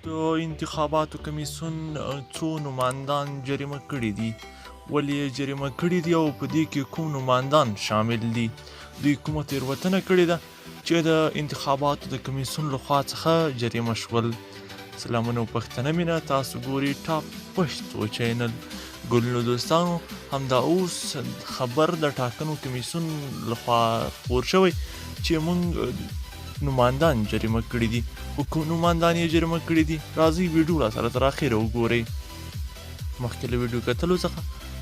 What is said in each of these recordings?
د انتخاباتو کمیسیون څو نمایندان جریمه کړي دي؟ ولې یې جریمه کړي دي او په دې کې کوم نمایندان شامل دي؟ دوی کومه تېروتنه کړې ده چې د انتخاباتو د کمیسیون لخوا څخه جریمه شول؟ سلامونه او پښتنه مینه، تاسو ګورئ ټاپ پښتو چینل. ګلونو دوستانو، همدا اوس خبر د ټاکنو کمیسیون لخوا خپور شوی چې موږ نمایندان جریمه کړي دي. خو کوم نمایندان یې جریمه کړي دي؟ راځئ ویډیو راسره تر اخره وګورئ. مخکې له ویډیو کتلو څخه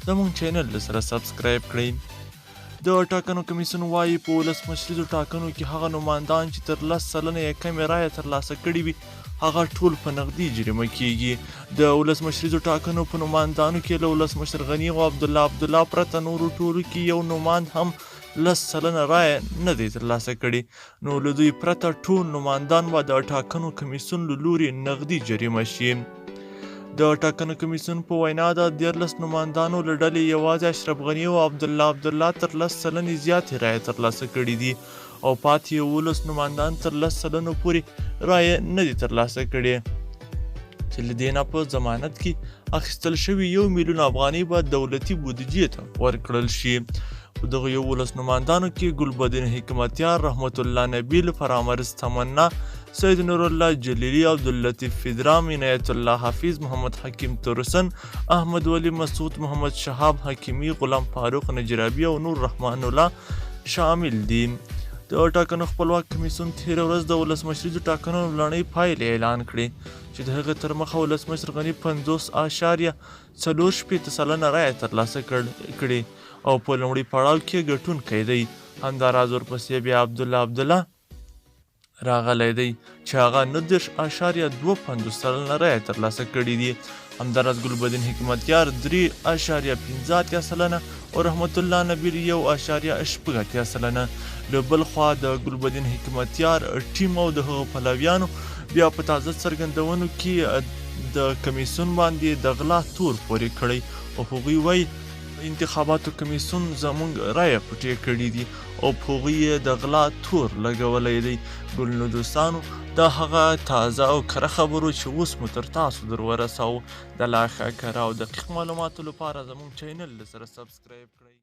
زموږ چینل سره سبسکرایب کړئ. د ټاکنو کمیسیون وایي په ولسمشریزو ټاکنو کې هغه نمایندان چې تر 10 سلنه یې کمې رایې ترلاسه کړي وي هغه ټول په نغدي جریمه کیږي. د ولسمشریزو ټاکنو په نمایندانو کې له ولسمشر غني او عبدالله پرته نورو ټولو کې یو نمایند هم 10 سلنه رایې نه دی ترلاسه کړي، نو له دوی پرته ټول نمایندان به د ټاکنو کمیسیون له لوري نغدي جریمه شي. د ټاکنو کمیسیون په وینا د 14 نمایندانو له ډلې یوازې اشرف غني او عبدالله تر 10 سلنې زیاتې رایې ترلاسه کړي دي او پاتې 11 نمایندان تر 10 سلنو پورې رایې نه دي ترلاسه کړي، چې له دې نه په ضمانت کې اخیستل شوي 1 میلیون افغانۍ به دولتي بودجې ته ورکړل شي. په دغه 11 نمایندانو کې ګلبدین حکمتیار، رحمت الله نبیل، فرامرز تمنا، سید نور الله جلیلی، عبداللطیف فدرام، عنایت الله حفیظ، محمد حکیم تورسن، احمد ولی مسعود، محمد شهاب حکیمی، غلام فاروق نجرابی او نور رحمان الله شامل دي. د ټاکنو خپلواک کمیسیون تېره ورځ د ولسمشریزو ټاکنو لومړنۍ پایلې اعلان کړې چې د هغه تر مخه ولسمشر غني 50.48 سلنه رایې ترلاسه کړې او په لومړي پړاو کې ګټونکی دی. همداراز ورپسې بیا عبدالله راغلی دی چې هغه 90.25 سلنه رایې ترلاسه کړي دي. همداراز ګلبدین حکمتیار 3.15 سلنه او رحمت الله نبیل 1.8 سلنه. له بل خوا د ګلبدین حکمتیار ټیم او د هغو پلویانو بیا په تازه څرګندونو کې د کمیسیون باندې د غلا تور پورې کړی او هغوی وایي انتخاباتو کمیسیون زموږ رایې پټې کړي دي او په هغوی یې د غلا تور لګولی دی. ګلونو دوستانو، دا هغه تازه او کره خبرو چې اوس مو تر تاسو در ورسوو. د لا ښه کره او دقیق معلوماتو لپاره زموږ چینل سره سبسکرایب کړئ.